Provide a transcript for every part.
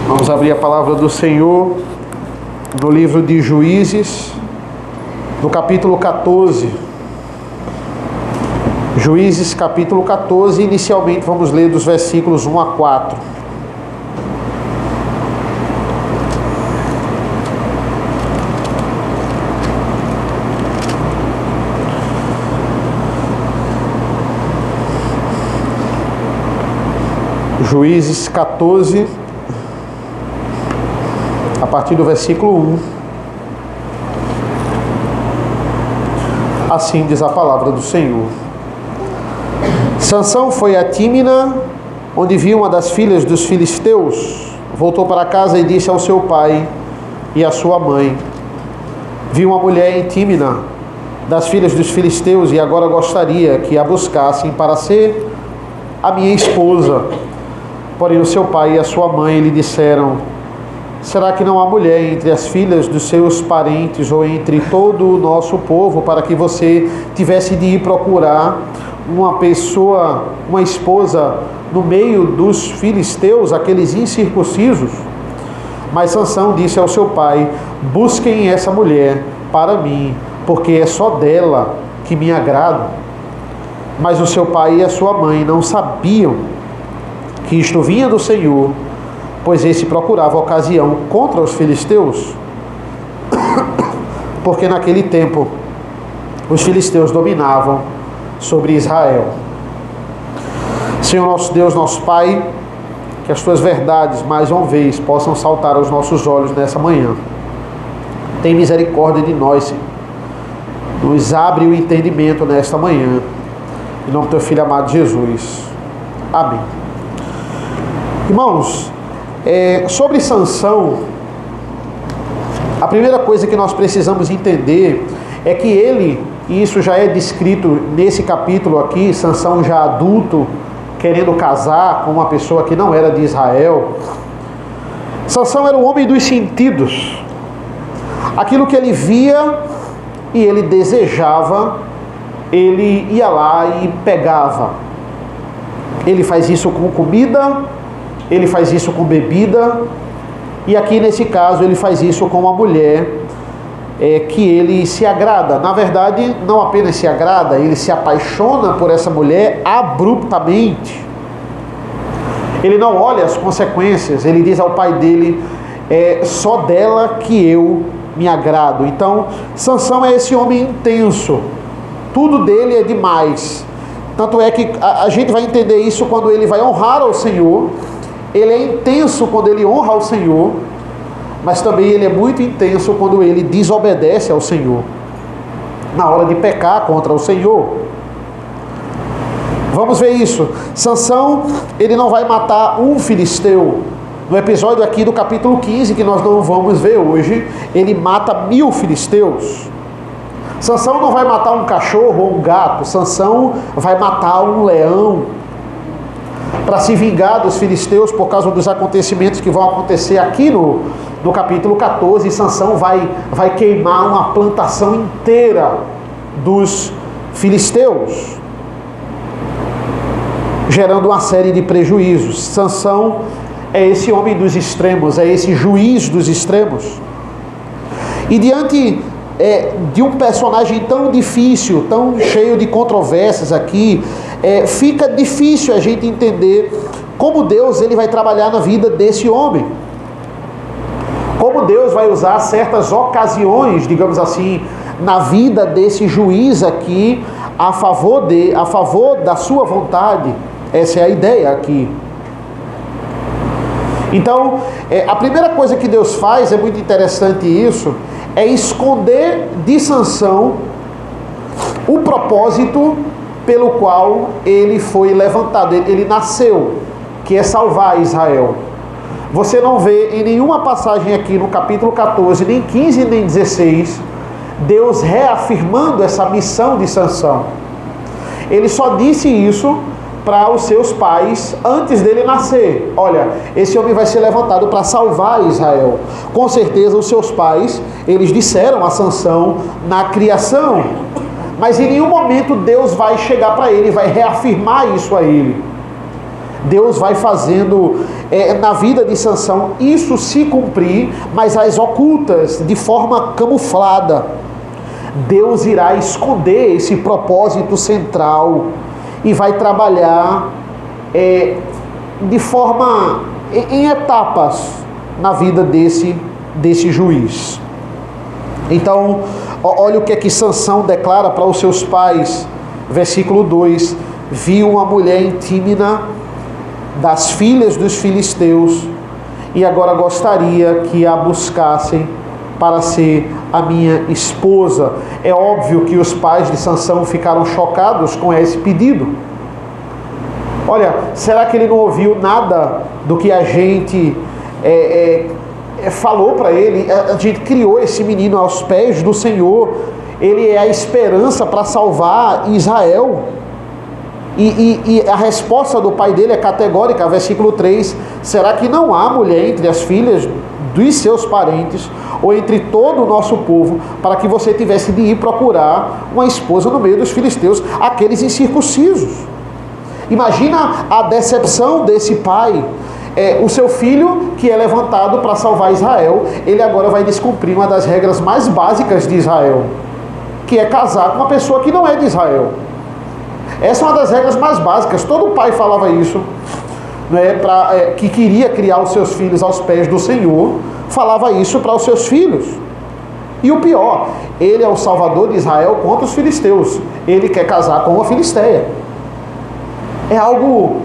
Vamos abrir a palavra do Senhor no livro de Juízes, no capítulo 14. Juízes, capítulo 14, inicialmente vamos ler dos versículos 1 a 4. Juízes 14, a partir do versículo 1. Assim diz a palavra do Senhor. Sansão foi a Tímina, onde viu uma das filhas dos filisteus. Voltou para casa e disse ao seu pai e à sua mãe: vi uma mulher em Tímina, das filhas dos filisteus, e agora gostaria que a buscassem para ser a minha esposa. Porém o seu pai e a sua mãe lhe disseram: será que não há mulher entre as filhas dos seus parentes ou entre todo o nosso povo para que você tivesse de ir procurar uma pessoa, uma esposa no meio dos filisteus, aqueles incircuncisos? Mas Sansão disse ao seu pai: busquem essa mulher para mim, porque é só dela que me agrado. Mas o seu pai e a sua mãe não sabiam que isto vinha do Senhor, pois esse procurava ocasião contra os filisteus, porque naquele tempo os filisteus dominavam sobre Israel. Senhor nosso Deus, nosso Pai, que as tuas verdades mais uma vez possam saltar aos nossos olhos nessa manhã. Tem misericórdia de nós, Senhor. Nos abre o entendimento nesta manhã, em nome do teu Filho amado Jesus. Amém. Irmãos, sobre Sansão, a primeira coisa que nós precisamos entender é que ele, e isso já é descrito nesse capítulo aqui, Sansão já adulto, querendo casar com uma pessoa que não era de Israel. Sansão era o homem dos sentidos. Aquilo que ele via e ele desejava, ele ia lá e pegava. Ele faz isso com comida, ele faz isso com bebida, e aqui nesse caso ele faz isso com uma mulher que ele se agrada. Na verdade, não apenas se agrada, ele se apaixona por essa mulher abruptamente. Ele não olha as consequências, ele diz ao pai dele: é só dela que eu me agrado. Então, Sansão é esse homem intenso, tudo dele é demais. Tanto é que a gente vai entender isso quando ele vai honrar ao Senhor. Ele é intenso quando ele honra ao Senhor, mas também ele é muito intenso quando ele desobedece ao Senhor, na hora de pecar contra o Senhor. Vamos ver isso. Sansão, ele não vai matar um filisteu. No episódio aqui do capítulo 15, que nós não vamos ver hoje, ele mata 1000 filisteus. Sansão não vai matar um cachorro ou um gato. Sansão vai matar um leão, para se vingar dos filisteus por causa dos acontecimentos que vão acontecer aqui no capítulo 14. Sansão vai queimar uma plantação inteira dos filisteus, gerando uma série de prejuízos. Sansão é esse homem dos extremos, é esse juiz dos extremos. E diante de um personagem tão difícil, tão cheio de controvérsias aqui, fica difícil a gente entender como Deus ele vai trabalhar na vida desse homem. Como Deus vai usar certas ocasiões, digamos assim, na vida desse juiz aqui, a favor da sua vontade. Essa é a ideia aqui. Então, a primeira coisa que Deus faz, é muito interessante isso, é esconder de Sansão o propósito pelo qual ele foi levantado, ele nasceu, que é salvar Israel. Você não vê em nenhuma passagem aqui no capítulo 14, nem 15, nem 16, Deus reafirmando essa missão de Sansão. Ele só disse isso para os seus pais antes dele nascer. Olha, esse homem vai ser levantado para salvar Israel. Com certeza os seus pais, eles disseram a Sansão na criação, mas em nenhum momento Deus vai chegar para ele, vai reafirmar isso a ele. Deus vai fazendo na vida de Sansão isso se cumprir, mas às ocultas, de forma camuflada. Deus irá esconder esse propósito central e vai trabalhar de forma, em etapas, na vida desse juiz. Então, olha o que é que Sansão declara para os seus pais, versículo 2: vi uma mulher intímida das filhas dos filisteus, e agora gostaria que a buscassem para ser a minha esposa. É óbvio que os pais de Sansão ficaram chocados com esse pedido. Olha, será que ele não ouviu nada do que a gente falou para ele? A gente criou esse menino aos pés do Senhor, ele é a esperança para salvar Israel. E a resposta do pai dele é categórica, versículo 3: será que não há mulher entre as filhas dos seus parentes, ou entre todo o nosso povo, para que você tivesse de ir procurar uma esposa no meio dos filisteus, aqueles incircuncisos? Imagina a decepção desse pai. O seu filho, que é levantado para salvar Israel, ele agora vai descumprir uma das regras mais básicas de Israel, que é casar com uma pessoa que não é de Israel. Essa é uma das regras mais básicas. Todo pai falava isso, né, que queria criar os seus filhos aos pés do Senhor, falava isso para os seus filhos. E o pior, ele é o salvador de Israel contra os filisteus. Ele quer casar com uma filisteia. É algo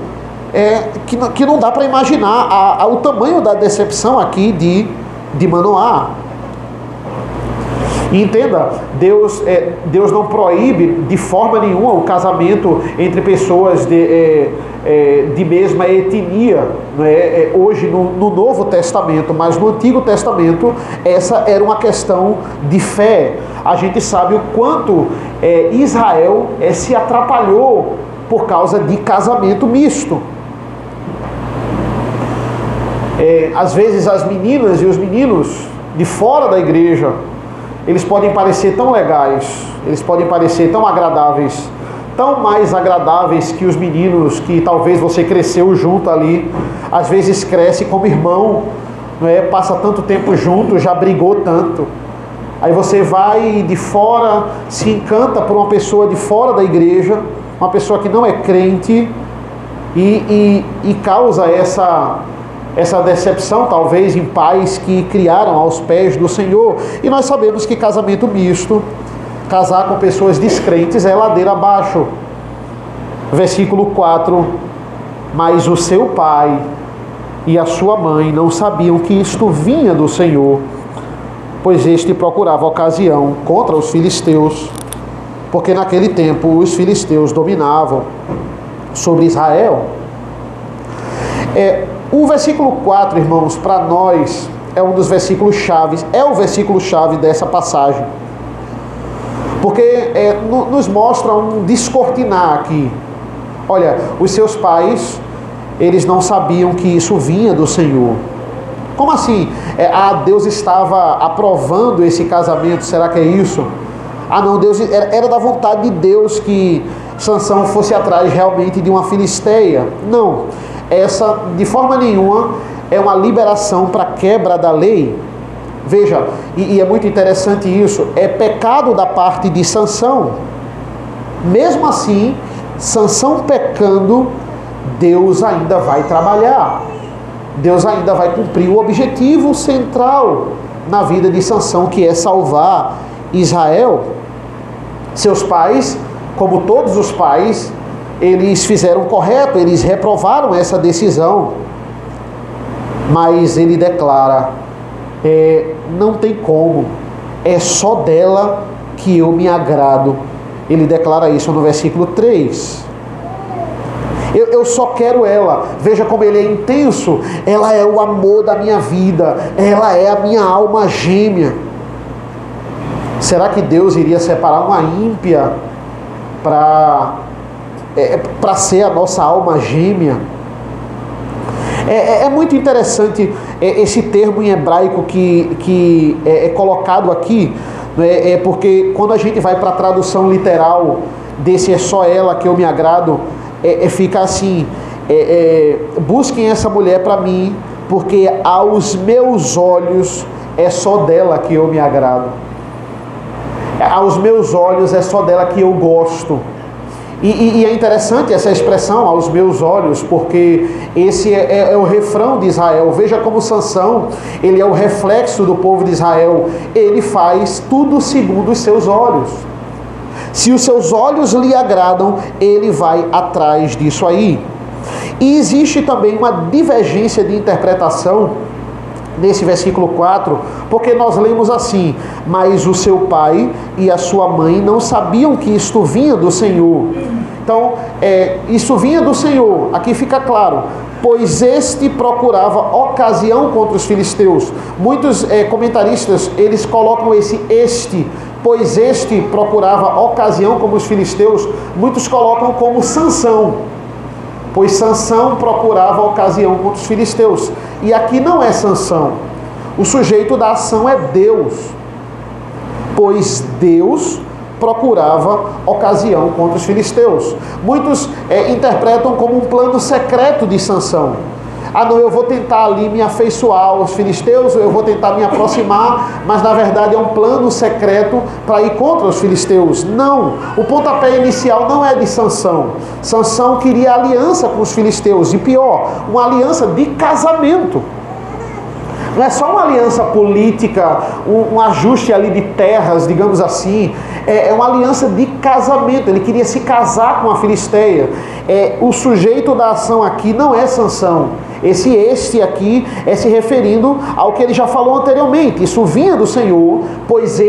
que não dá para imaginar o tamanho da decepção aqui de Manoá. E entenda, Deus não proíbe de forma nenhuma o casamento entre pessoas de mesma etnia, né? Hoje no Novo Testamento, mas no Antigo Testamento essa era uma questão de fé. A gente sabe o quanto Israel se atrapalhou por causa de casamento misto. Às vezes as meninas e os meninos de fora da igreja, eles podem parecer tão legais, eles podem parecer tão agradáveis, tão mais agradáveis que os meninos que talvez você cresceu junto ali, às vezes cresce como irmão, passa tanto tempo junto, já brigou tanto. Aí você vai de fora, se encanta por uma pessoa de fora da igreja, uma pessoa que não é crente, e causa essa decepção, talvez, em pais que criaram aos pés do Senhor. E nós sabemos que casamento misto, casar com pessoas descrentes, é ladeira abaixo. Versículo 4: mas o seu pai e a sua mãe não sabiam que isto vinha do Senhor, pois este procurava ocasião contra os filisteus, porque naquele tempo os filisteus dominavam sobre Israel. O versículo 4, irmãos, para nós é um dos versículos chaves, é o versículo chave dessa passagem, porque nos mostra um descortinar aqui. Olha, os seus pais, eles não sabiam que isso vinha do Senhor. Como assim? Deus estava aprovando esse casamento, será que é isso? Não, Deus, era da vontade de Deus que Sansão fosse atrás realmente de uma filisteia. Não, essa de forma nenhuma é uma liberação para quebra da lei. Veja, e é muito interessante isso, é pecado da parte de Sansão. Mesmo assim, Sansão pecando, Deus ainda vai trabalhar. Deus ainda vai cumprir o objetivo central na vida de Sansão, que é salvar Israel. Seus pais, como todos os pais, eles fizeram correto, eles reprovaram essa decisão. Mas ele declara, não tem como, é só dela que eu me agrado. Ele declara isso no versículo 3. Eu só quero ela. Veja como ele é intenso. Ela é o amor da minha vida, ela é a minha alma gêmea. Será que Deus iria separar uma ímpia para ser a nossa alma gêmea? É muito interessante esse termo em hebraico que é colocado aqui, porque quando a gente vai para a tradução literal desse é só ela que eu me agrado, fica assim, busquem essa mulher para mim, porque aos meus olhos é só dela que eu me agrado. Aos meus olhos é só dela que eu gosto. E é interessante essa expressão, aos meus olhos, porque esse é o refrão de Israel. Veja como Sansão, ele é o reflexo do povo de Israel. Ele faz tudo segundo os seus olhos. Se os seus olhos lhe agradam, ele vai atrás disso aí. E existe também uma divergência de interpretação nesse versículo 4, porque nós lemos assim: mas o seu pai e a sua mãe não sabiam que isto vinha do Senhor. Então, isso vinha do Senhor, aqui fica claro, pois este procurava ocasião contra os filisteus. Muitos comentaristas, eles colocam pois este procurava ocasião como os filisteus, muitos colocam como Sansão, pois Sansão procurava ocasião contra os filisteus. E aqui não é Sansão, o sujeito da ação é Deus, pois Deus procurava ocasião contra os filisteus. Muitos interpretam como um plano secreto de Sansão. Não, eu vou tentar ali me afeiçoar aos filisteus, eu vou tentar me aproximar, mas na verdade é um plano secreto para ir contra os filisteus. Não, o pontapé inicial não é de Sansão. Sansão queria aliança com os filisteus, e pior, uma aliança de casamento. Não é só uma aliança política, um ajuste ali de terras, digamos assim. É uma aliança de casamento. Ele queria se casar com a filisteia. O sujeito da ação aqui não é Sansão. Este aqui é se referindo ao que ele já falou anteriormente. Isso vinha do Senhor, pois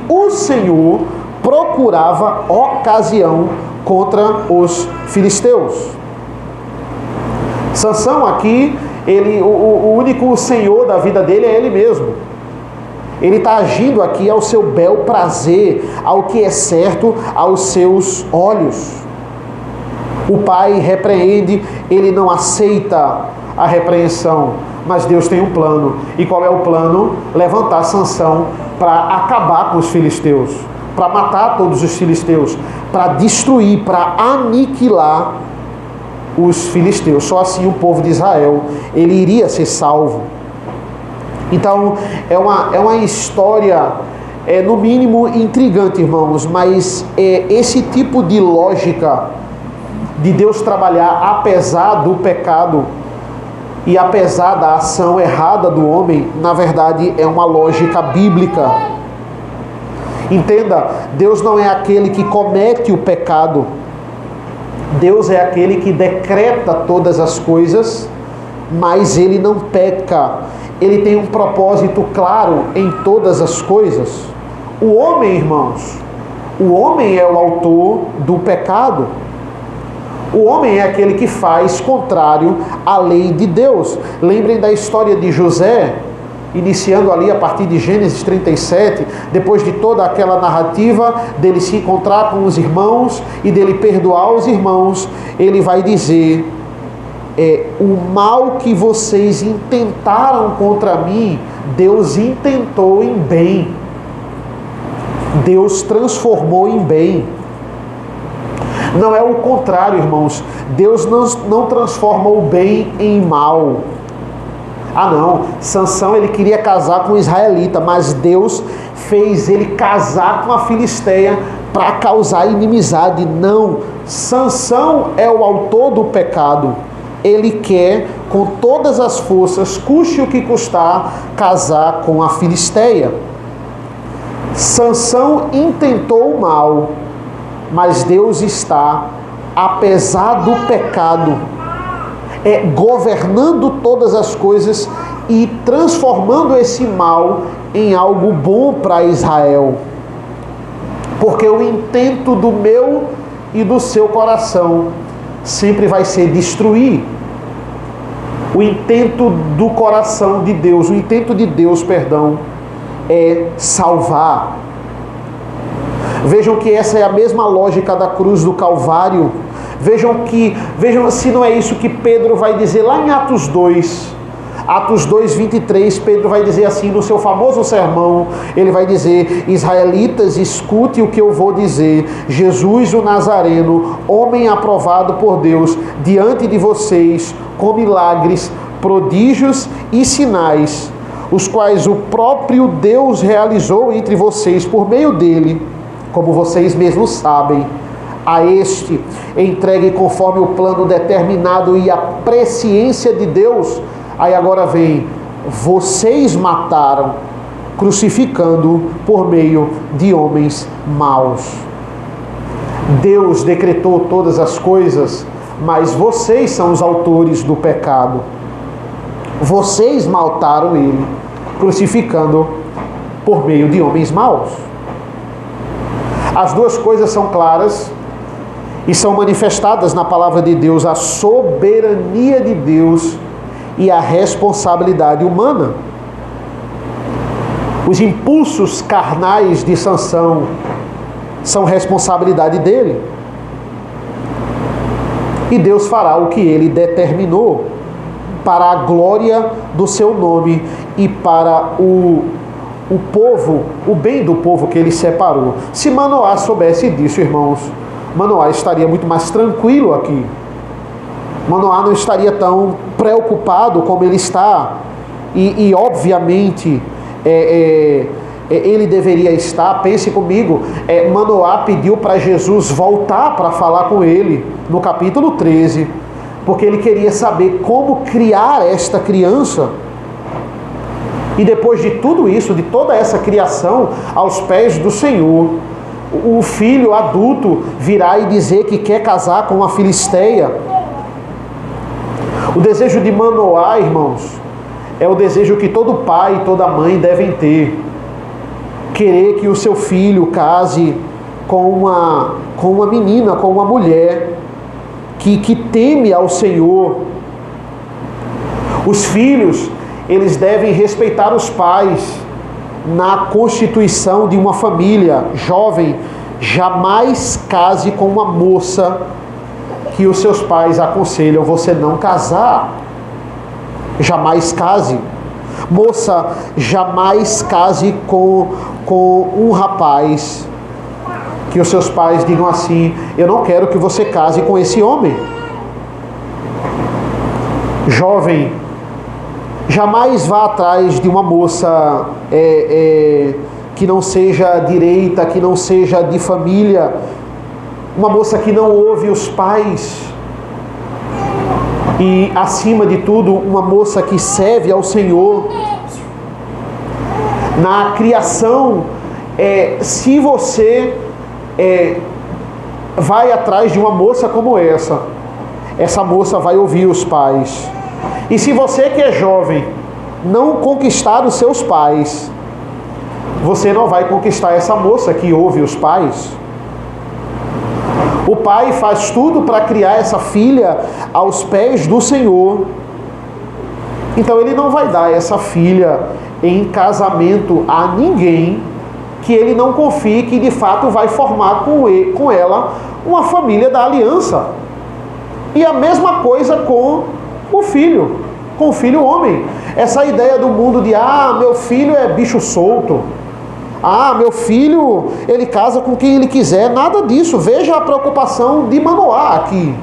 o Senhor, procurava ocasião contra os filisteus. Sansão aqui, o único senhor da vida dele é ele mesmo. Ele está agindo aqui ao seu bel prazer, ao que é certo aos seus olhos. O pai repreende, ele não aceita a repreensão, mas Deus tem um plano. E qual é o plano? Levantar Sansão para acabar com os filisteus, para matar todos os filisteus, para destruir, para aniquilar os filisteus. Só assim o povo de Israel, ele iria ser salvo. Então, é uma história, no mínimo intrigante, irmãos, mas esse tipo de lógica de Deus trabalhar apesar do pecado e apesar da ação errada do homem, na verdade é uma lógica bíblica. Entenda, Deus não é aquele que comete o pecado. Deus é aquele que decreta todas as coisas, mas ele não peca. Ele tem um propósito claro em todas as coisas. O homem, irmãos, o homem é o autor do pecado. O homem é aquele que faz contrário à lei de Deus. Lembrem da história de José, iniciando ali a partir de Gênesis 37, depois de toda aquela narrativa dele se encontrar com os irmãos e dele perdoar os irmãos, ele vai dizer: o mal que vocês intentaram contra mim, Deus intentou em bem. Deus transformou em bem. Não é o contrário, irmãos. Deus não transforma o bem em mal. Não, Sansão ele queria casar com um israelita, mas Deus fez ele casar com a filisteia para causar inimizade. Não, Sansão é o autor do pecado. Ele quer, com todas as forças, custe o que custar, casar com a filisteia. Sansão intentou o mal, mas Deus está, apesar do pecado, governando todas as coisas e transformando esse mal em algo bom para Israel. Porque o intento do meu e do seu coração sempre vai ser destruir. O intento do coração de Deus, o intento de Deus, é salvar. Vejam que essa é a mesma lógica da cruz do Calvário. Vejam se não é isso que Pedro vai dizer lá em Atos 2. Atos 2:23, Pedro vai dizer assim no seu famoso sermão, ele vai dizer: israelitas, escute o que eu vou dizer. Jesus o Nazareno, homem aprovado por Deus diante de vocês, com milagres, prodígios e sinais, os quais o próprio Deus realizou entre vocês por meio dele, como vocês mesmos sabem. A este, entregue conforme o plano determinado e a presciência de Deus. Aí agora vem: vocês mataram, crucificando por meio de homens maus. Deus decretou todas as coisas, mas vocês são os autores do pecado. Vocês mataram ele, crucificando por meio de homens maus. As duas coisas são claras e são manifestadas na palavra de Deus: a soberania de Deus e a responsabilidade humana. Os impulsos carnais de Sansão são responsabilidade dele. E Deus fará o que ele determinou, para a glória do seu nome e para o povo, o bem do povo que ele separou. Se Manoá soubesse disso, irmãos, Manoá estaria muito mais tranquilo aqui. Manoá não estaria tão preocupado como ele está. E obviamente, ele deveria estar. Pense comigo, Manoá pediu para Jesus voltar para falar com ele, no capítulo 13, porque ele queria saber como criar esta criança. E depois de tudo isso, de toda essa criação aos pés do Senhor, o filho adulto virá e dizer que quer casar com uma filisteia. O desejo de Manoá, irmãos, é o desejo que todo pai e toda mãe devem ter: querer que o seu filho case com uma menina, com uma mulher que teme ao Senhor. Os filhos, eles devem respeitar os pais na constituição de uma família. Jovem, jamais case com uma moça que os seus pais aconselham você não casar. Jamais case. Moça, jamais case com um rapaz que os seus pais digam assim: eu não quero que você case com esse homem. Jovem, jamais vá atrás de uma moça que não seja direita, que não seja de família, uma moça que não ouve os pais. E, acima de tudo, uma moça que serve ao Senhor. Na criação, se você vai atrás de uma moça como essa moça vai ouvir os pais. E se você que é jovem não conquistar os seus pais, você não vai conquistar essa moça que ouve os pais. O pai faz tudo para criar essa filha aos pés do Senhor. Então ele não vai dar essa filha em casamento a ninguém que ele não confie que de fato vai formar com ela uma família da aliança. E a mesma coisa com o filho homem. Essa ideia do mundo de: meu filho é bicho solto, meu filho, ele casa com quem ele quiser. Nada disso. Veja a preocupação de Manoá aqui,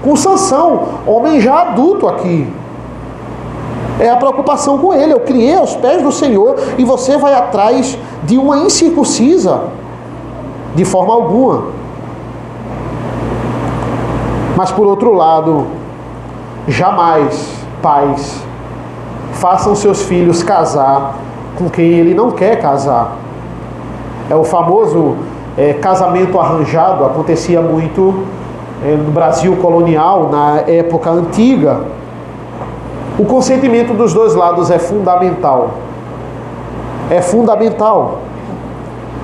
com Sansão, homem já adulto aqui. É a preocupação com ele: eu criei aos pés do Senhor e você vai atrás de uma incircuncisa? De forma alguma. Mas por outro lado, jamais, pais, façam seus filhos casar com quem ele não quer casar. É o famoso casamento arranjado. Acontecia muito no Brasil colonial, na época antiga. O consentimento dos dois lados é fundamental. É fundamental.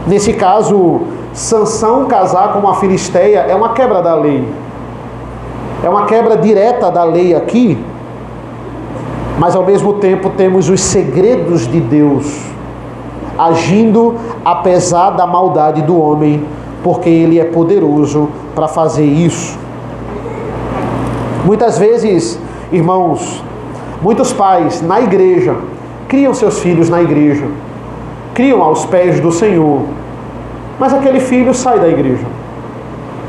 Nesse caso, Sansão casar com uma filisteia é uma quebra da lei. É uma quebra direta da lei aqui. Mas ao mesmo tempo temos os segredos de Deus agindo apesar da maldade do homem, porque ele é poderoso para fazer isso. Muitas vezes, irmãos, Muitos pais na igreja criam seus filhos na igreja, criam aos pés do Senhor, mas aquele filho sai da igreja.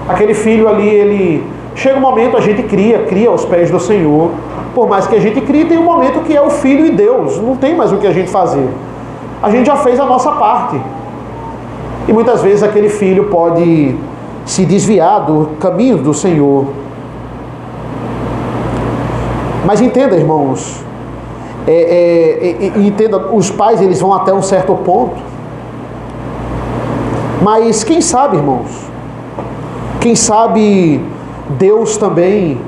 Aquele filho ali, ele chega um momento, a gente cria aos pés do Senhor. Por mais que a gente crie, tem um momento que é o Filho e Deus. Não tem mais o que a gente fazer. A gente já fez a nossa parte. E muitas vezes aquele filho pode se desviar do caminho do Senhor. Mas entenda, irmãos, entenda, os pais, eles vão até um certo ponto. Mas quem sabe, irmãos, quem sabe Deus também,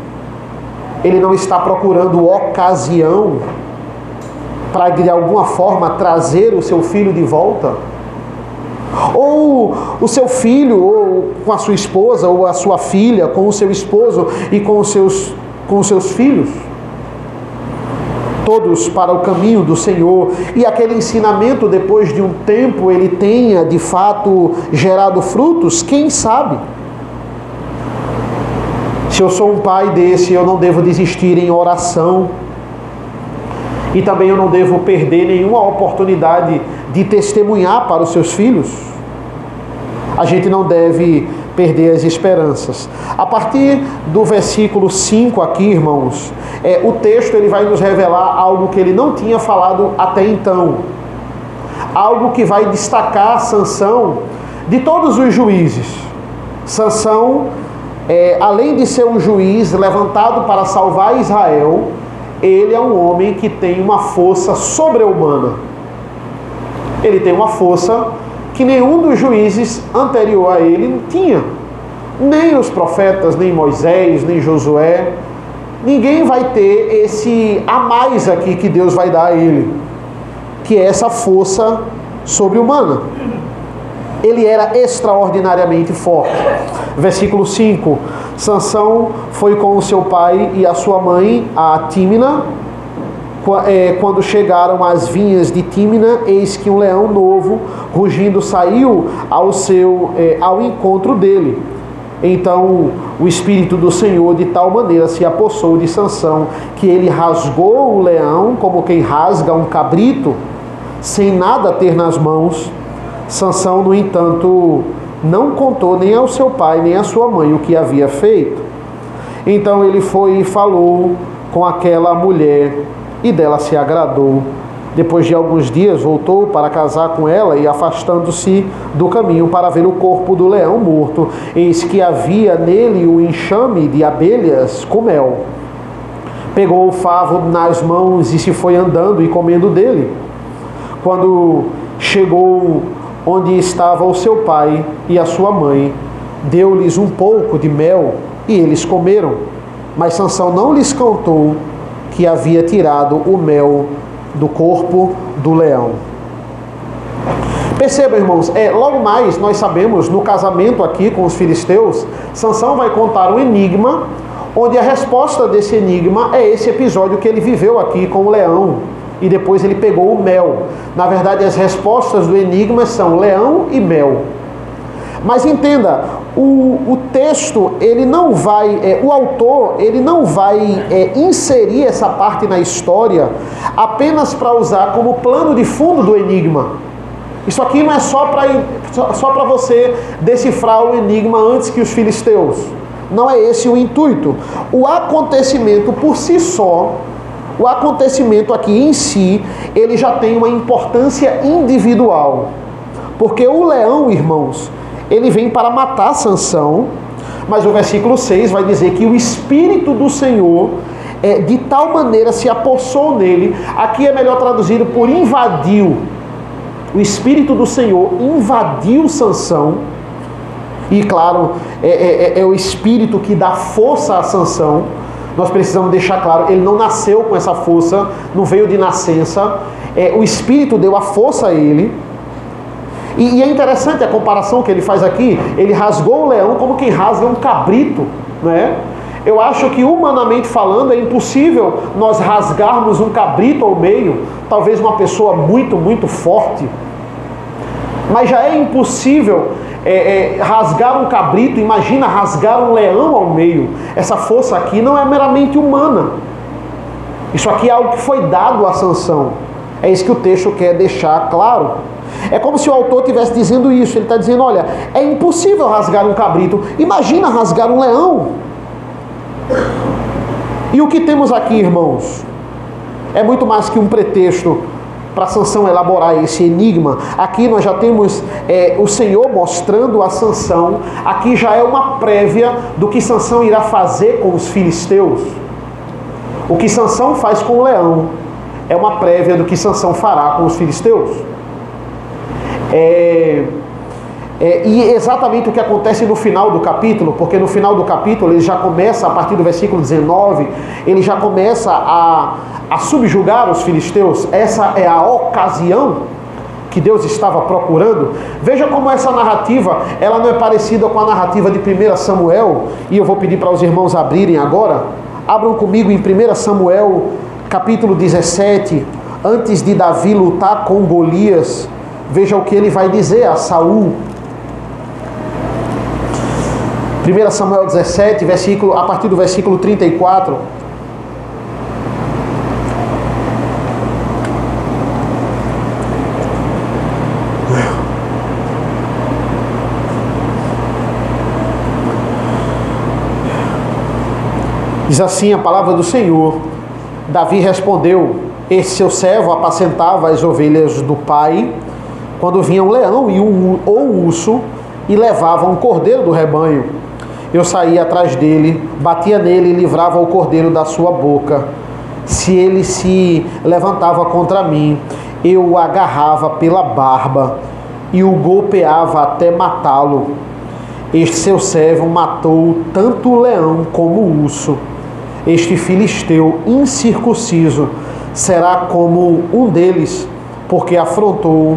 Ele não está procurando ocasião para de alguma forma trazer o seu filho de volta? Ou o seu filho, ou com a sua esposa, ou a sua filha, com o seu esposo e com os seus filhos? Todos para o caminho do Senhor, e aquele ensinamento depois de um tempo ele tenha de fato gerado frutos, quem sabe? Se eu sou um pai desse, eu não devo desistir em oração, e também eu não devo perder nenhuma oportunidade de testemunhar para os seus filhos. A gente não deve perder as esperanças. A partir do versículo 5 aqui, irmãos, o texto ele vai nos revelar algo que ele não tinha falado até então. Algo que vai destacar Sansão de todos os juízes. Sansão, além de ser um juiz levantado para salvar Israel, ele é um homem que tem uma força sobre-humana. Ele tem uma força que nenhum dos juízes anterior a ele tinha. Nem os profetas, nem Moisés, nem Josué. Ninguém vai ter esse a mais aqui que Deus vai dar a ele, que é essa força sobre-humana. Ele era extraordinariamente forte. Versículo 5. Sansão foi com o seu pai e a sua mãe a Tímina. Quando chegaram às vinhas de Tímina, eis que um leão novo, rugindo, saiu ao encontro dele. Então o Espírito do Senhor de tal maneira se apossou de Sansão, que ele rasgou o leão como quem rasga um cabrito, sem nada ter nas mãos. Sansão, no entanto, não contou nem ao seu pai nem à sua mãe o que havia feito. Então ele foi e falou com aquela mulher, e dela se agradou. Depois de alguns dias voltou para casar com ela, e afastando-se do caminho para ver o corpo do leão morto, eis que havia nele o enxame de abelhas com mel. Pegou o favo nas mãos e se foi andando e comendo dele. Quando chegou onde estava o seu pai e a sua mãe, deu-lhes um pouco de mel e eles comeram. Mas Sansão não lhes contou que havia tirado o mel do corpo do leão. Perceba, irmãos, logo mais nós sabemos, no casamento aqui com os filisteus, Sansão vai contar um enigma, onde a resposta desse enigma é esse episódio que ele viveu aqui com o leão, e depois ele pegou o mel. Na verdade, as respostas do enigma são leão e mel. Mas entenda, o texto, ele não vai, o autor, ele não vai inserir essa parte na história apenas para usar como plano de fundo do enigma. Isso aqui não é só para você decifrar o enigma antes que os filisteus. Não é esse o intuito. O acontecimento por si só, o acontecimento aqui em si, ele já tem uma importância individual. Porque o leão, irmãos, ele vem para matar Sansão, mas o versículo 6 vai dizer que o Espírito do Senhor de tal maneira se apossou nele. Aqui é melhor traduzido por invadiu. O Espírito do Senhor invadiu Sansão. E claro, é o Espírito que dá força a Sansão. Nós precisamos deixar claro, ele não nasceu com essa força, não veio de nascença. O Espírito deu a força a ele. E é interessante a comparação que ele faz aqui. Ele rasgou o leão como quem rasga um cabrito, né? Eu acho que, humanamente falando, é impossível nós rasgarmos um cabrito ao meio. Talvez uma pessoa muito, muito forte. Mas já é impossível rasgar um cabrito. Imagina rasgar um leão ao meio. Essa força aqui não é meramente humana. Isso aqui é algo que foi dado a Sansão. É isso que o texto quer deixar claro. É como se o autor estivesse dizendo isso. Ele está dizendo, olha, é impossível rasgar um cabrito. Imagina rasgar um leão. E o que temos aqui, irmãos, é muito mais que um pretexto para Sansão elaborar esse enigma. Aqui nós já temos o Senhor mostrando a Sansão. Aqui já é uma prévia do que Sansão irá fazer com os filisteus. O que Sansão faz com o leão é uma prévia do que Sansão fará com os filisteus. E exatamente o que acontece no final do capítulo, porque no final do capítulo ele já começa, a partir do versículo 19, ele já começa a subjugar os filisteus. Essa é a ocasião que Deus estava procurando. Veja como essa narrativa, ela não é parecida com a narrativa de 1 Samuel, e eu vou pedir para os irmãos abrirem agora. Abram comigo em 1 Samuel, capítulo 17, antes de Davi lutar com Golias. Veja o que ele vai dizer a Saul. 1 Samuel 17, a partir do versículo 34. Diz assim a palavra do Senhor: Davi respondeu: esse seu servo apacentava as ovelhas do pai, quando vinha um leão ou um urso e levava um cordeiro do rebanho. Eu saía atrás dele, batia nele e livrava o cordeiro da sua boca. Se ele se levantava contra mim, eu o agarrava pela barba e o golpeava até matá-lo. Este seu servo matou tanto o leão como o urso. Este filisteu incircunciso será como um deles, porque afrontou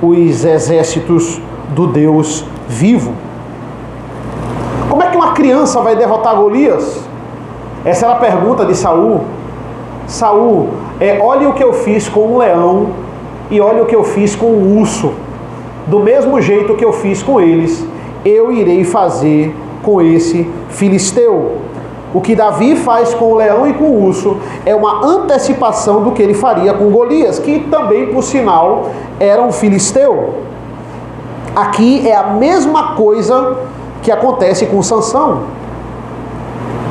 os exércitos do Deus vivo. Como é que uma criança vai derrotar Golias? Essa era a pergunta de Saul. Saul, olha o que eu fiz com o leão e olha o que eu fiz com o urso. Do mesmo jeito que eu fiz com eles, eu irei fazer com esse filisteu. O que Davi faz com o leão e com o urso é uma antecipação do que ele faria com Golias, que também, por sinal, era um filisteu. Aqui é a mesma coisa que acontece com Sansão.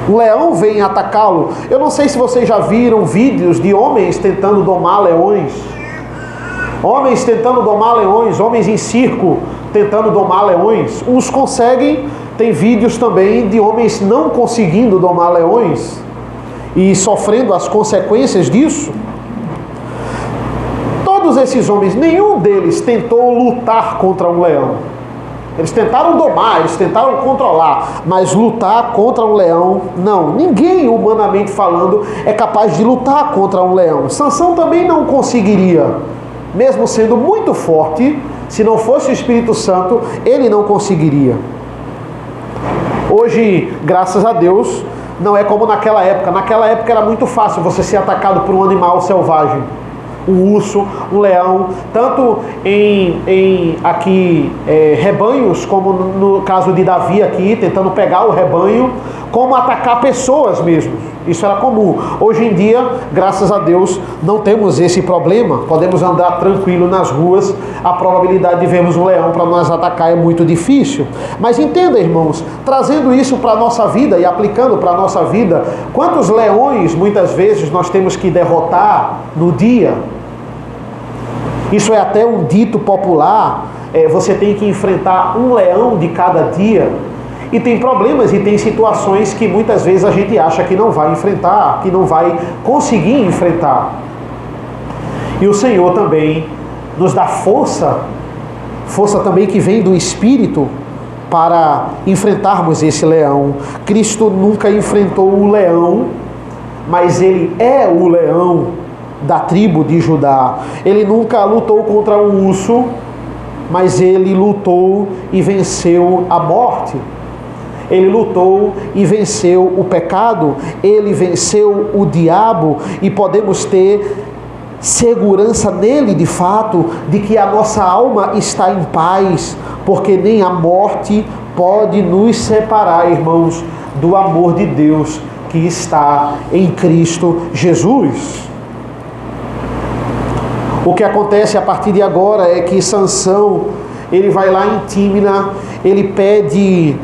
O leão vem atacá-lo. Eu não sei se vocês já viram vídeos de homens tentando domar leões. Homens tentando domar leões, homens em circo tentando domar leões. Uns conseguem. Tem vídeos também de homens não conseguindo domar leões e sofrendo as consequências disso. Todos esses homens, nenhum deles tentou lutar contra um leão. Eles tentaram domar, eles tentaram controlar, mas lutar contra um leão, não. Ninguém, humanamente falando, é capaz de lutar contra um leão. Sansão também não conseguiria, mesmo sendo muito forte. Se não fosse o Espírito Santo, ele não conseguiria. Hoje, graças a Deus, não é como naquela época. Naquela época era muito fácil você ser atacado por um animal selvagem. Um urso, um leão, tanto em rebanhos, como no caso de Davi aqui, tentando pegar o rebanho, como atacar pessoas mesmo. Isso era comum. Hoje em dia, graças a Deus, não temos esse problema. Podemos andar tranquilo nas ruas. A probabilidade de vermos um leão para nos atacar é muito difícil. Mas entenda, irmãos, trazendo isso para a nossa vida e aplicando para a nossa vida, quantos leões, muitas vezes, nós temos que derrotar no dia? Isso é até um dito popular. Você tem que enfrentar um leão de cada dia. E tem problemas e tem situações que muitas vezes a gente acha que não vai enfrentar, que não vai conseguir enfrentar. E o Senhor também nos dá força também que vem do Espírito para enfrentarmos esse leão. Cristo nunca enfrentou o leão, mas ele é o leão da tribo de Judá. Ele nunca lutou contra um urso, mas ele lutou e venceu a morte. Ele lutou e venceu o pecado, ele venceu o diabo, e podemos ter segurança nele de fato, de que a nossa alma está em paz, porque nem a morte pode nos separar, irmãos, do amor de Deus que está em Cristo Jesus. O que acontece a partir de agora é que Sansão, ele vai lá em Tímina, ele pede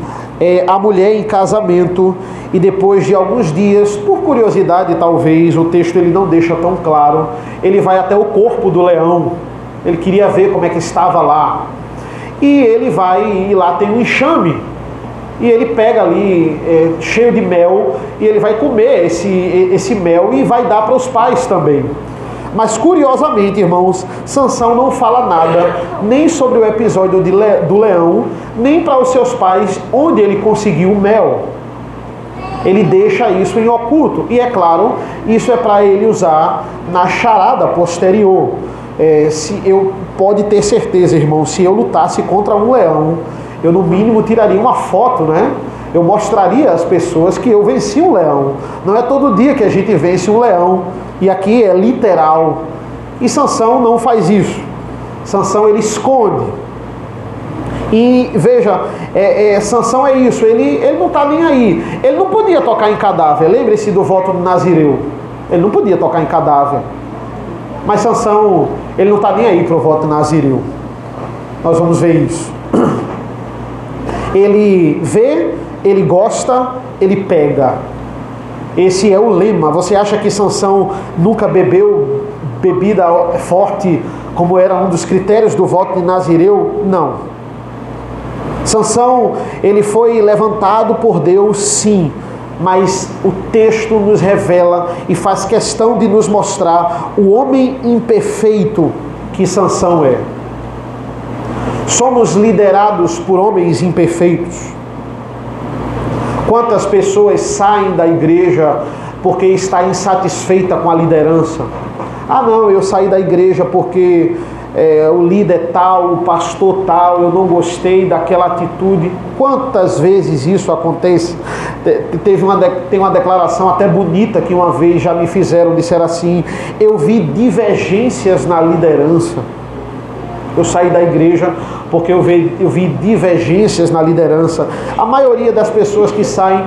a mulher em casamento, e depois de alguns dias, por curiosidade talvez, o texto ele não deixa tão claro, ele vai até o corpo do leão, ele queria ver como é que estava lá, e ele vai, e lá tem um enxame, e ele pega ali, cheio de mel, e ele vai comer esse mel e vai dar para os pais também. Mas curiosamente, irmãos, Sansão não fala nada, nem sobre o episódio do leão, nem para os seus pais, onde ele conseguiu o mel. Ele deixa isso em oculto. E é claro, isso é para ele usar na charada posterior. Pode ter certeza, irmão, se eu lutasse contra um leão, eu no mínimo tiraria uma foto, né? Eu mostraria às pessoas que eu venci um leão. Não é todo dia que a gente vence um leão. E aqui é literal. E Sansão não faz isso. Sansão ele esconde. E veja, Sansão é isso, ele não está nem aí. Ele não podia tocar em cadáver. Lembre-se do voto do Nazireu. Ele não podia tocar em cadáver. Mas Sansão, ele não está nem aí para o voto do Nazireu. Nós vamos ver isso. Ele vê, ele gosta, ele pega. Esse é o lema. Você acha que Sansão nunca bebeu bebida forte, como era um dos critérios do voto de Nazireu? Não. Sansão, ele foi levantado por Deus, sim, mas o texto nos revela e faz questão de nos mostrar o homem imperfeito que Sansão é. Somos liderados por homens imperfeitos. Quantas pessoas saem da igreja porque está insatisfeita com a liderança? Ah não, eu saí da igreja porque o líder tal, o pastor tal, eu não gostei daquela atitude. Quantas vezes isso acontece? Tem uma declaração até bonita que uma vez já me fizeram, disseram assim: eu vi divergências na liderança. Eu saí da igreja porque eu vi divergências na liderança. A maioria das pessoas que saem,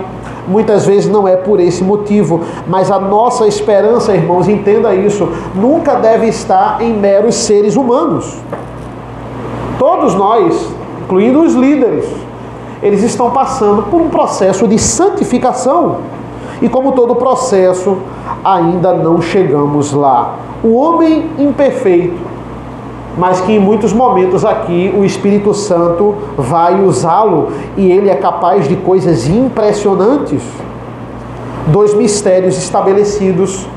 muitas vezes não é por esse motivo, mas a nossa esperança, irmãos, entenda isso, nunca deve estar em meros seres humanos. Todos nós, incluindo os líderes, eles estão passando por um processo de santificação. E como todo processo, ainda não chegamos lá. O homem imperfeito, mas que em muitos momentos aqui o Espírito Santo vai usá-lo e ele é capaz de coisas impressionantes. Dois mistérios estabelecidos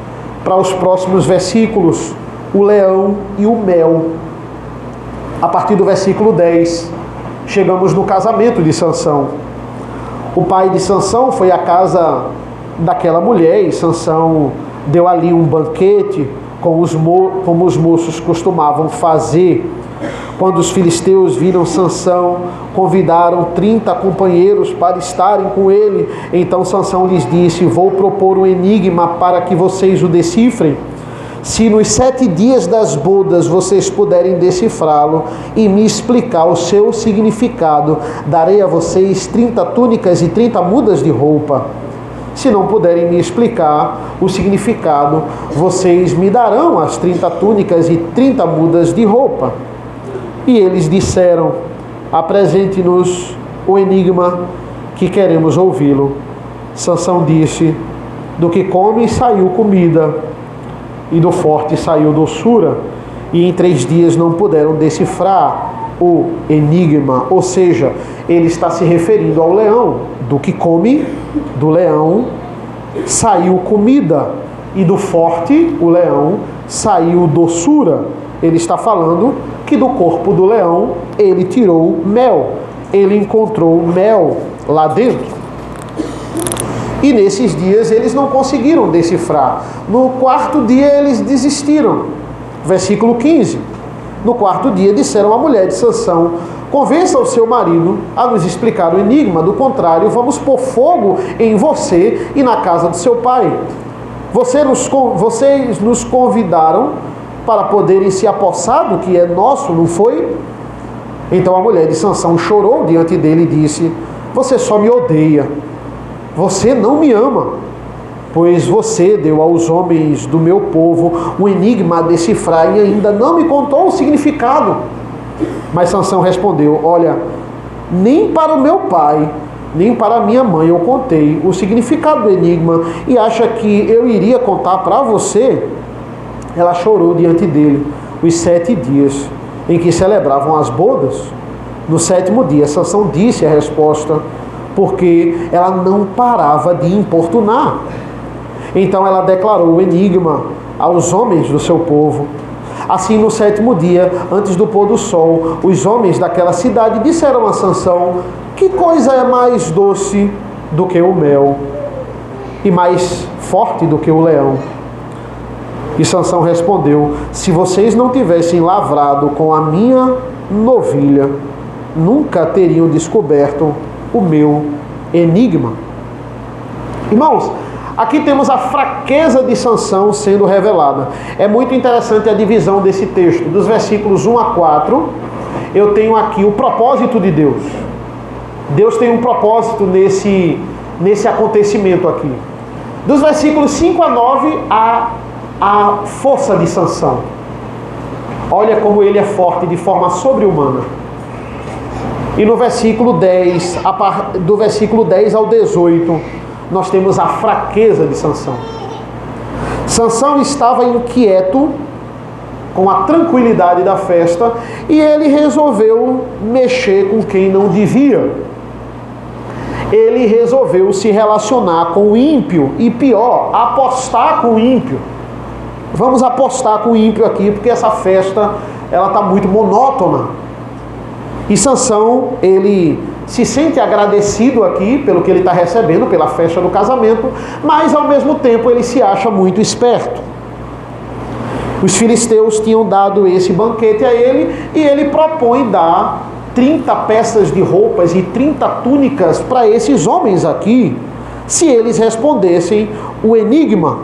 para os próximos versículos: o leão e o mel. A partir do versículo 10, chegamos no casamento de Sansão. O pai de Sansão foi à casa daquela mulher e Sansão deu ali um banquete, como os moços costumavam fazer. Quando os filisteus viram Sansão, convidaram 30 companheiros para estarem com ele. Então Sansão lhes disse: vou propor um enigma para que vocês o decifrem. Se nos 7 dias das bodas vocês puderem decifrá-lo e me explicar o seu significado, darei a vocês 30 túnicas e 30 mudas de roupa. Se não puderem me explicar o significado, vocês me darão as 30 túnicas e 30 mudas de roupa. E eles disseram: apresente-nos o enigma que queremos ouvi-lo. Sansão disse: do que come saiu comida, e do forte saiu doçura. E em 3 dias não puderam decifrar o enigma. Ou seja, ele está se referindo ao leão. Do que come, do leão, saiu comida, e do forte, o leão, saiu doçura. Ele está falando que do corpo do leão ele tirou mel, ele encontrou mel lá dentro. E nesses dias eles não conseguiram decifrar. No 4º dia eles desistiram. Versículo 15. No 4º dia disseram à mulher de Sansão: convença o seu marido a nos explicar o enigma, do contrário, vamos pôr fogo em você e na casa do seu pai. Vocês nos convidaram para poderem se apossar do que é nosso, não foi? Então a mulher de Sansão chorou diante dele e disse: você só me odeia, você não me ama. pois você deu aos homens do meu povo um enigma a decifrar e ainda não me contou o significado. Mas Sansão respondeu: olha, nem para o meu pai, nem para a minha mãe eu contei o significado do enigma, e acha que eu iria contar para você? Ela chorou diante dele os 7 dias em que celebravam as bodas. No 7º dia, Sansão disse a resposta, porque ela não parava de importunar. Então ela declarou o enigma aos homens do seu povo. Assim, no 7º dia, antes do pôr do sol, os homens daquela cidade disseram a Sansão: que coisa é mais doce do que o mel, e mais forte do que o leão? E Sansão respondeu: se vocês não tivessem lavrado com a minha novilha, nunca teriam descoberto o meu enigma. Irmãos, aqui temos a fraqueza de Sansão sendo revelada. É muito interessante a divisão desse texto. Dos versículos 1 a 4, eu tenho aqui o propósito de Deus. Deus tem um propósito nesse acontecimento aqui. Dos versículos 5 a 9, a força de Sansão. Olha como ele é forte de forma sobre-humana. E no versículo 10, do versículo 10 ao 18, nós temos a fraqueza de Sansão. Sansão estava inquieto com a tranquilidade da festa e ele resolveu mexer com quem não devia. Ele resolveu se relacionar com o ímpio e, pior, apostar com o ímpio. Vamos apostar com o ímpio aqui, porque essa festa ela está muito monótona. E Sansão, ele se sente agradecido aqui pelo que ele está recebendo, pela festa do casamento, mas ao mesmo tempo ele se acha muito esperto. Os filisteus tinham dado esse banquete a ele e ele propõe dar 30 peças de roupas e 30 túnicas para esses homens aqui, se eles respondessem o enigma.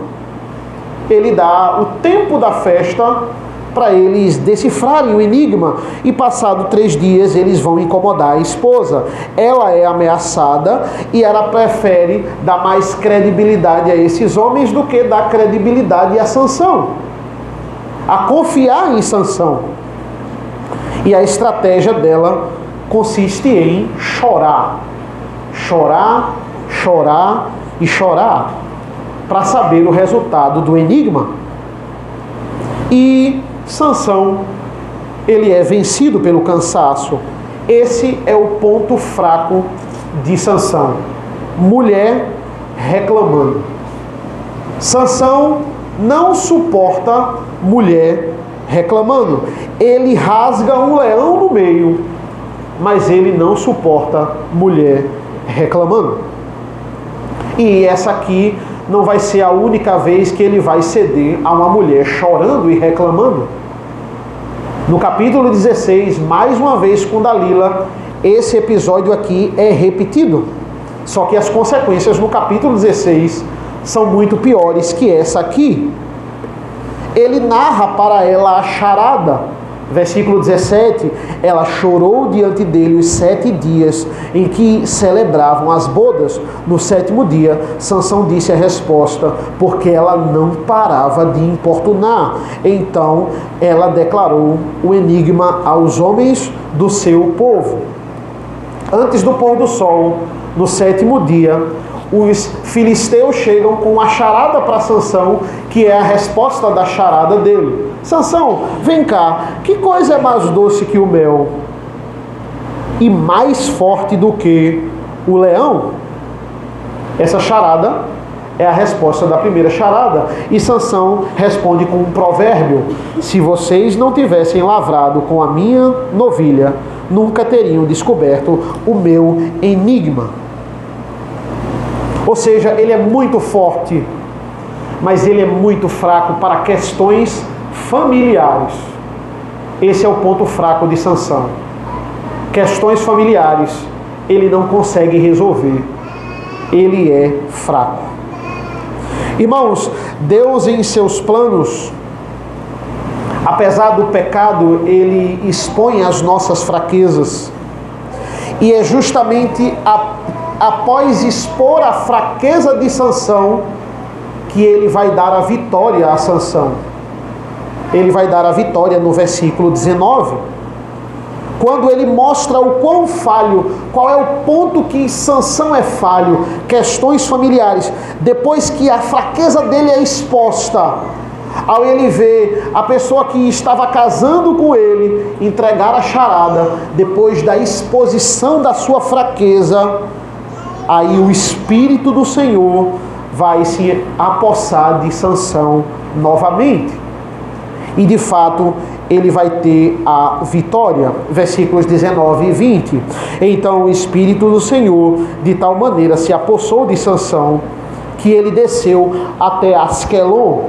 Ele dá o tempo da festa para eles decifrarem o enigma, e passado 3 dias eles vão incomodar a esposa. Ela é ameaçada e ela prefere dar mais credibilidade a esses homens do que dar credibilidade a Sansão, a confiar em Sansão. E a estratégia dela consiste em chorar, chorar, chorar e chorar, para saber o resultado do enigma. E Sansão, ele é vencido pelo cansaço. Esse é o ponto fraco de Sansão. Mulher reclamando. Sansão não suporta mulher reclamando. Ele rasga um leão no meio, mas ele não suporta mulher reclamando. E essa aqui não vai ser a única vez que ele vai ceder a uma mulher chorando e reclamando. No capítulo 16, mais uma vez com Dalila, esse episódio aqui é repetido. Só que as consequências no capítulo 16 são muito piores que essa aqui. Ele narra para ela a charada. Versículo 17, ela chorou diante dele os 7 dias em que celebravam as bodas. No 7º dia, Sansão disse a resposta, porque ela não parava de importunar. Então, ela declarou o enigma aos homens do seu povo. Antes do pôr do sol, no 7º dia, os filisteus chegam com a charada para Sansão, que é a resposta da charada dele. Sansão, vem cá, que coisa é mais doce que o mel e mais forte do que o leão? Essa charada é a resposta da primeira charada, e Sansão responde com um provérbio: se vocês não tivessem lavrado com a minha novilha, nunca teriam descoberto o meu enigma. Ou seja, ele é muito forte, mas ele é muito fraco para questões familiares. Esse é o ponto fraco de Sansão. Questões familiares ele não consegue resolver. Ele é fraco. Irmãos, Deus em seus planos, apesar do pecado, ele expõe as nossas fraquezas. E é justamente após expor a fraqueza de Sansão que ele vai dar a vitória a Sansão. Ele vai dar a vitória no versículo 19. Quando ele mostra o quão falho, qual é o ponto que Sansão é falho, questões familiares, depois que a fraqueza dele é exposta, ao ele ver a pessoa que estava casando com ele entregar a charada, depois da exposição da sua fraqueza, aí o Espírito do Senhor vai se apossar de Sansão novamente. E de fato, ele vai ter a vitória. Versículos 19 e 20. Então o Espírito do Senhor de tal maneira se apossou de Sansão, que ele desceu até Asquelon,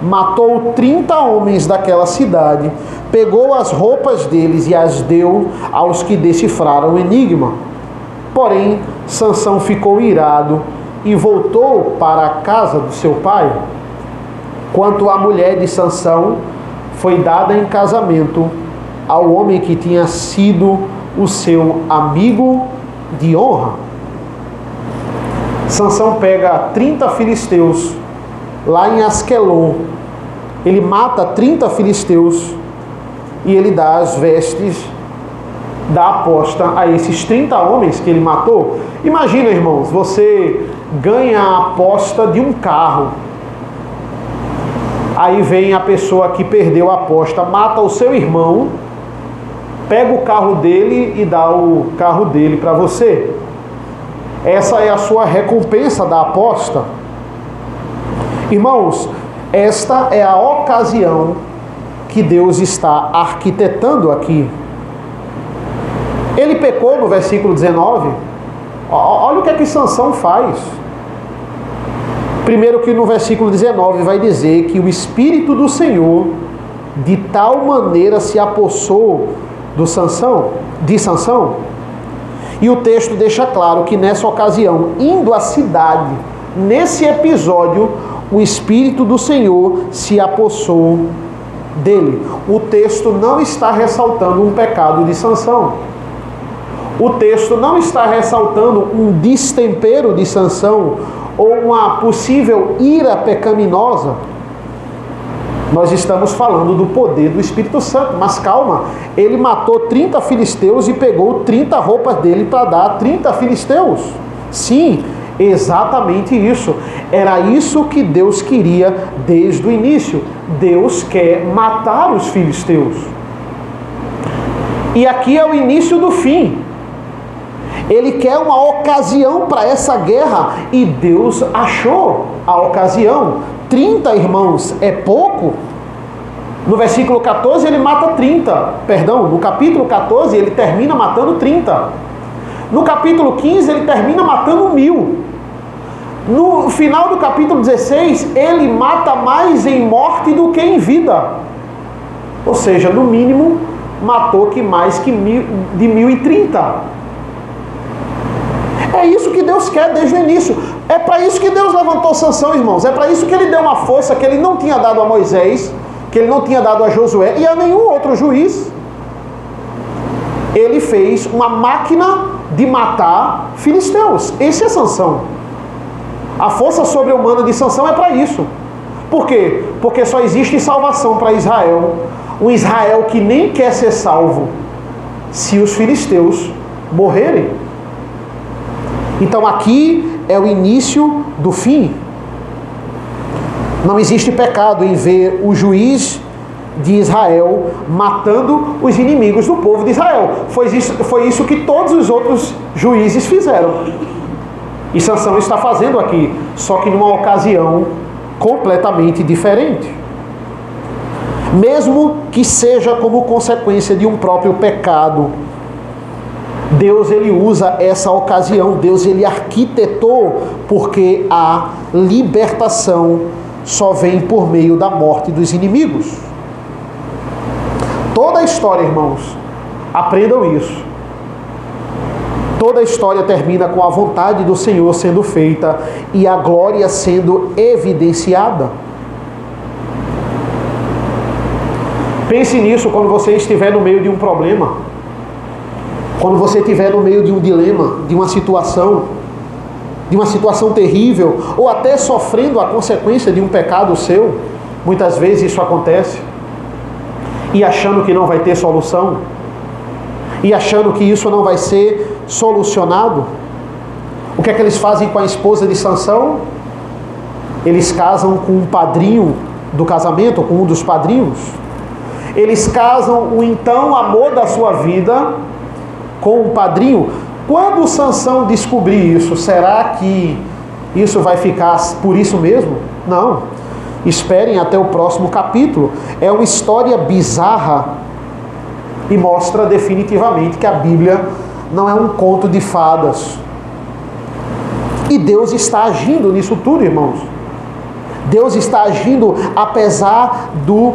matou 30 homens daquela cidade, pegou as roupas deles e as deu aos que decifraram o enigma. Porém, Sansão ficou irado e voltou para a casa do seu pai. Quanto à mulher de Sansão, foi dada em casamento ao homem que tinha sido o seu amigo de honra. Sansão pega 30 filisteus lá em Asquelon. Ele mata 30 filisteus e ele dá as vestes da aposta a esses 30 homens que ele matou. Imagina, irmãos, você ganha a aposta de um carro. Aí vem a pessoa que perdeu a aposta, mata o seu irmão, pega o carro dele e dá o carro dele para você. Essa é a sua recompensa da aposta. Irmãos, esta é a ocasião que Deus está arquitetando aqui. Ele pecou no versículo 19. Olha o que é que Sansão faz. Primeiro que no versículo 19 vai dizer que o Espírito do Senhor de tal maneira se apossou de Sansão. E o texto deixa claro que nessa ocasião, indo à cidade, nesse episódio, o Espírito do Senhor se apossou dele. O texto não está ressaltando um pecado de Sansão. O texto não está ressaltando um destempero de Sansão ou uma possível ira pecaminosa. Nós estamos falando do poder do Espírito Santo, mas calma, ele matou 30 filisteus e pegou 30 roupas dele para dar a 30 filisteus. Sim, exatamente isso. Era isso que Deus queria desde o início. Deus quer matar os filisteus. E aqui é o início do fim. Ele quer uma ocasião para essa guerra e Deus achou a ocasião. 30 irmãos é pouco? No versículo 14 ele mata 30. Perdão, no capítulo 14 ele termina matando 30. No capítulo 15 ele termina matando 1000. No final do capítulo 16 ele mata mais em morte do que em vida. Ou seja, no mínimo matou mais que de 1030. É isso que Deus quer desde o início. É para isso que Deus levantou Sansão, irmãos. É para isso que ele deu uma força que ele não tinha dado a Moisés, que ele não tinha dado a Josué e a nenhum outro juiz. Ele fez uma máquina de matar filisteus. Esse é Sansão. A força sobre-humana de Sansão é para isso. Por quê? Porque só existe salvação para Israel. Um Israel que nem quer ser salvo se os filisteus morrerem. Então aqui é o início do fim. Não existe pecado em ver o juiz de Israel matando os inimigos do povo de Israel. Foi isso que todos os outros juízes fizeram. E Sansão está fazendo aqui, só que numa ocasião completamente diferente. Mesmo que seja como consequência de um próprio pecado, Deus ele usa essa ocasião, Deus ele arquitetou, porque a libertação só vem por meio da morte dos inimigos. Toda a história, irmãos, aprendam isso. Toda a história termina com a vontade do Senhor sendo feita e a glória sendo evidenciada. Pense nisso quando você estiver no meio de um problema. Quando você estiver no meio de um dilema, de uma situação, de uma situação terrível, ou até sofrendo a consequência de um pecado seu. Muitas vezes isso acontece. E achando que não vai ter solução, e achando que isso não vai ser solucionado, o que é que eles fazem com a esposa de Sansão? Eles casam com um padrinho do casamento, com um dos padrinhos. Eles casam o então amor da sua vida com um padrinho. Quando Sansão descobrir isso, será que isso vai ficar por isso mesmo? Não. Esperem até o próximo capítulo. É uma história bizarra e mostra definitivamente que a Bíblia não é um conto de fadas. E Deus está agindo nisso tudo, irmãos. Deus está agindo apesar do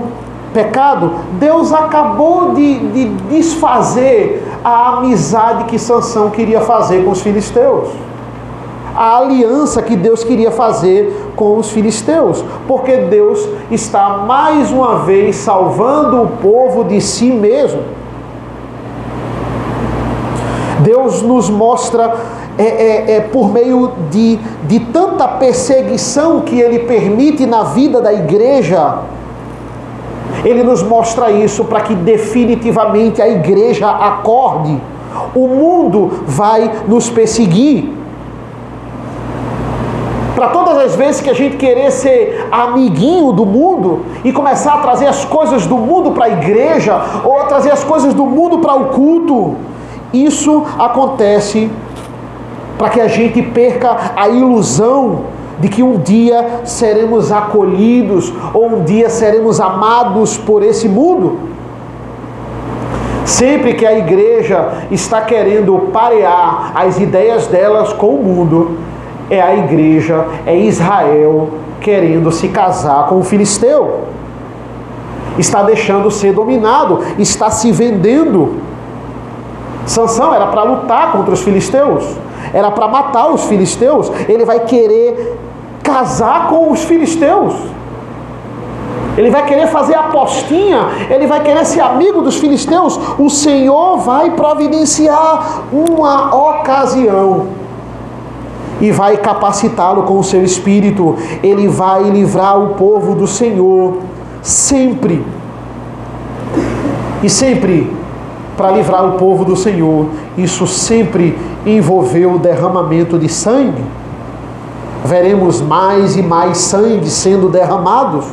pecado. Deus acabou de desfazer a amizade que Sansão queria fazer com os filisteus. A aliança que Deus queria fazer com os filisteus. Porque Deus está mais uma vez salvando o povo de si mesmo. Deus nos mostra por meio de tanta perseguição que Ele permite na vida da igreja. Ele nos mostra isso para que definitivamente a igreja acorde. O mundo vai nos perseguir. Para todas as vezes que a gente querer ser amiguinho do mundo e começar a trazer as coisas do mundo para a igreja, ou a trazer as coisas do mundo para o culto, isso acontece para que a gente perca a ilusão de que um dia seremos acolhidos ou um dia seremos amados por esse mundo. Sempre que a igreja está querendo parear as ideias delas com o mundo, é a igreja, é Israel querendo se casar com o filisteu. Está deixando ser dominado, está se vendendo. Sansão era para lutar contra os filisteus, era para matar os filisteus. Ele vai querer casar com os filisteus. Ele vai querer fazer apostinha, ele vai querer ser amigo dos filisteus. O Senhor vai providenciar uma ocasião e vai capacitá-lo com o seu espírito. Ele vai livrar o povo do Senhor sempre. E sempre, para livrar o povo do Senhor, isso sempre envolveu o derramamento de sangue. Veremos mais e mais sangue sendo derramados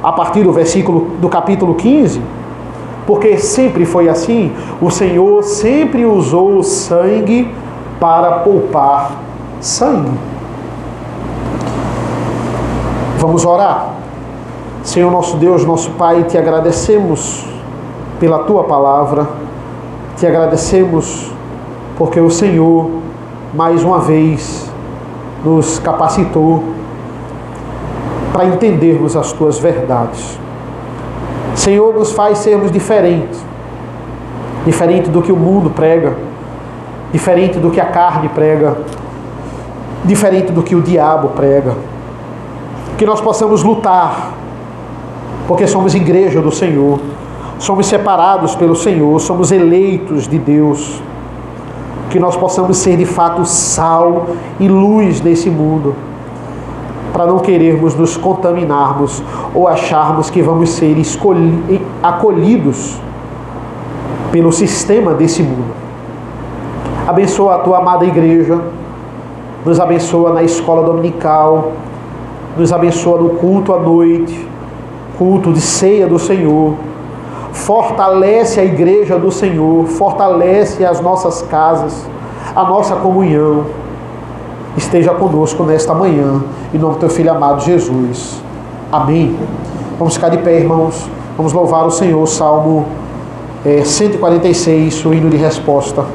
a partir do capítulo 15, porque sempre foi assim. O Senhor sempre usou o sangue para poupar sangue. Vamos orar. Senhor nosso Deus, nosso Pai, te agradecemos pela tua palavra, te agradecemos porque o Senhor mais uma vez nos capacitou para entendermos as tuas verdades. Senhor, nos faz sermos diferentes do que o mundo prega, diferente do que a carne prega, diferente do que o diabo prega. Que nós possamos lutar, porque somos igreja do Senhor, somos separados pelo Senhor, somos eleitos de Deus. Que nós possamos ser de fato sal e luz desse mundo, para não querermos nos contaminarmos ou acharmos que vamos ser acolhidos pelo sistema desse mundo. Abençoa a tua amada igreja, nos abençoa na escola dominical, nos abençoa no culto à noite, culto de ceia do Senhor. Fortalece a igreja do Senhor, fortalece as nossas casas, a nossa comunhão. Esteja conosco nesta manhã, em nome do teu Filho amado Jesus. Amém. Vamos ficar de pé, irmãos. Vamos louvar o Senhor. Salmo 146, o hino de resposta.